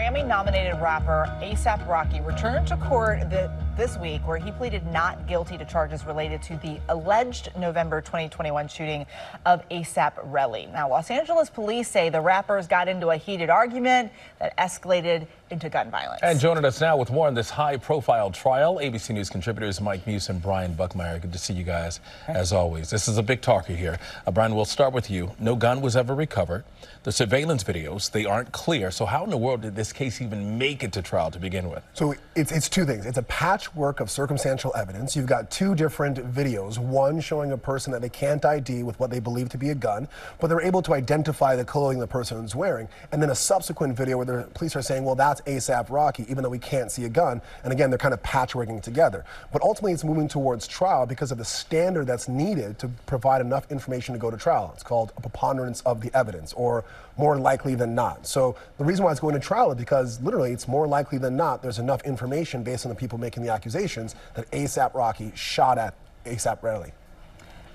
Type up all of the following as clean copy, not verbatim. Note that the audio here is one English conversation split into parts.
Grammy-nominated rapper A$AP Rocky returned to court this week where he pleaded not guilty to charges related to the alleged November 2021 shooting of A Relli. Now, Los Angeles police say the rappers got into a heated argument that escalated into gun violence. And joining us now with more on this high-profile trial, ABC News contributors Mike Muse and Brian Buckmire. Good to see you guys, as always. This is a big talker here. Brian, we'll start with you. No gun was ever recovered. The surveillance videos, they aren't clear. So how in the world did this case even make it to trial to begin with? So it's two things. It's a patchwork of circumstantial evidence. You've got two different videos, one showing a person that they can't ID with what they believe to be a gun, but they're able to identify the clothing the person is wearing, and then a subsequent video where the police are saying, well, that's A$AP Rocky, even though we can't see a gun. And again, they're kind of patchworking together. But ultimately, it's moving towards trial because of the standard that's needed to provide enough information to go to trial. It's called a preponderance of the evidence, or more likely than not. So the reason why it's going to trial is because literally it's more likely than not there's enough information based on the people making the accusations that A$AP Rocky shot at A Relli.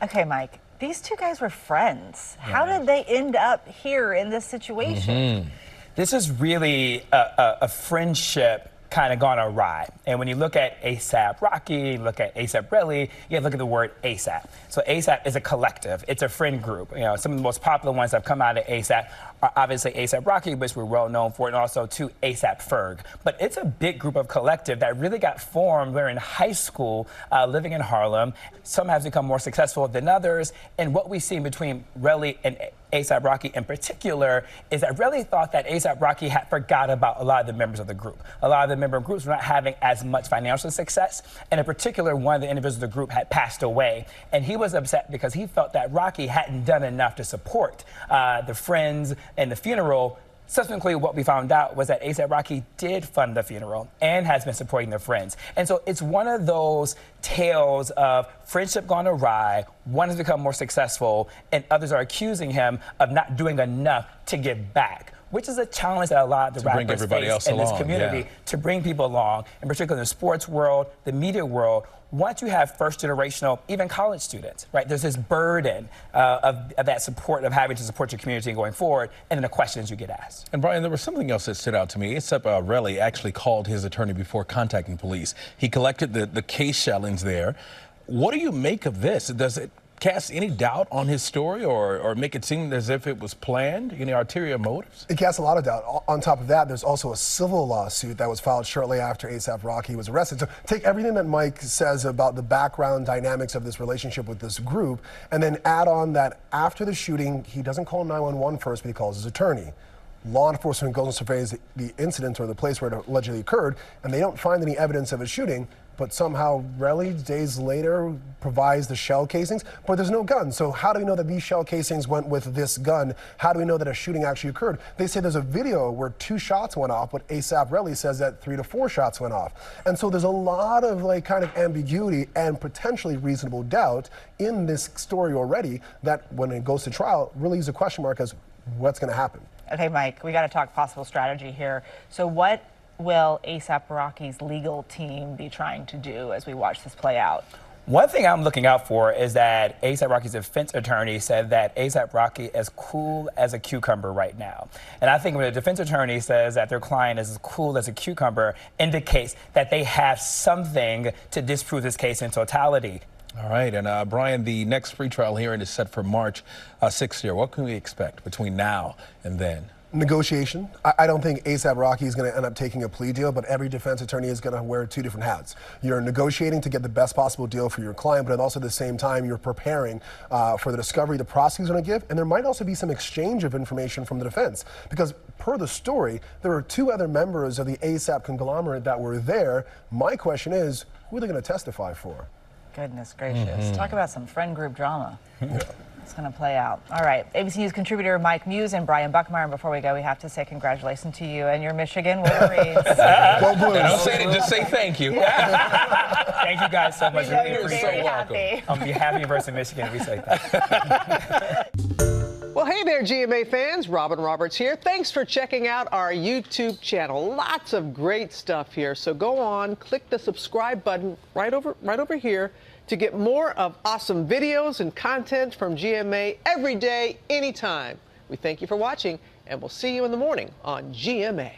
Okay, Mike, these two guys were friends. How did they end up here in this situation? This is really a friendship kind of gone awry. And when you look at A$AP Rocky, look at A Relli, you have to look at the word ASAP. So ASAP is a collective. It's a friend group. You know, some of the most popular ones that have come out of ASAP are obviously A$AP Rocky, which we're well known for, and also to A$AP Ferg. But it's a big group of collective that really got formed. We're in high school, living in Harlem. Some have become more successful than others. And what we see between Relli and A$AP Rocky in particular is that Relli thought that A$AP Rocky had forgot about a lot of the members of the group. A lot of the member groups were not having as much financial success, and in particular, one of the individuals of the group had passed away, and he was upset because he felt that Rocky hadn't done enough to support the friends and the funeral. Subsequently, what we found out was that A$AP Rocky did fund the funeral and has been supporting their friends. And so it's one of those tales of friendship gone awry, one has become more successful, and others are accusing him of not doing enough to give back, which is a challenge that a lot of the rappers face in this community, to bring people along, in particular in the sports world, the media world. Once you have first-generational, even college students, right, there's this burden of that support, of having to support your community going forward, and then the questions you get asked. And Brian, there was something else that stood out to me. A$AP Relli actually called his attorney before contacting police. He collected the case shellings there. What do you make of this? Does it cast any doubt on his story or make it seem as if it was planned? Any ulterior motives? It casts a lot of doubt. On top of that, there's also a civil lawsuit that was filed shortly after A$AP Rocky was arrested. So take everything that Mike says about the background dynamics of this relationship with this group, and then add on that after the shooting, he doesn't call 911 first, but he calls his attorney. Law enforcement goes and surveys the incident or the place where it allegedly occurred, and they don't find any evidence of a shooting, but somehow Relli, days later, provides the shell casings, but there's no gun. So how do we know that these shell casings went with this gun? How do we know that a shooting actually occurred? They say there's a video where 2 shots went off, but A$AP Relli says that 3 to 4 shots went off. And so there's a lot of kind of ambiguity and potentially reasonable doubt in this story already that when it goes to trial really is a question mark as what's going to happen. Okay, Mike, we got to talk possible strategy here. So what will A$AP Rocky's legal team be trying to do as we watch this play out? One thing I'm looking out for is that A$AP Rocky's defense attorney said that A$AP Rocky is cool as a cucumber right now. And I think when a defense attorney says that their client is as cool as a cucumber, indicates that they have something to disprove this case in totality. All right, and Brian, the next pretrial hearing is set for March 6th here. What can we expect between now and then? Negotiation. I don't think A$AP Rocky is going to end up taking a plea deal, but every defense attorney is going to wear 2 different hats. You're negotiating to get the best possible deal for your client, but also at the same time, you're preparing for the discovery the prosecutor's going to give, and there might also be some exchange of information from the defense, because per the story, there were 2 other members of the A$AP conglomerate that were there. My question is, who are they going to testify for? Goodness gracious. Talk about some friend group drama. It's going to play out. All right. ABC News contributor Mike Muse and Brian Buckmire. And before we go, we have to say congratulations to you and your Michigan Wolverines. Go Blues. Don't say it, just say thank you. Thank you guys so much. Really appreciate it. Happy. On behalf of University of Michigan, we say that. Well, hey there, GMA fans. Robin Roberts here. Thanks for checking out our YouTube channel. Lots of great stuff here. So go on, click the subscribe button right over here to get more of awesome videos and content from GMA every day, anytime. We thank you for watching, and we'll see you in the morning on GMA.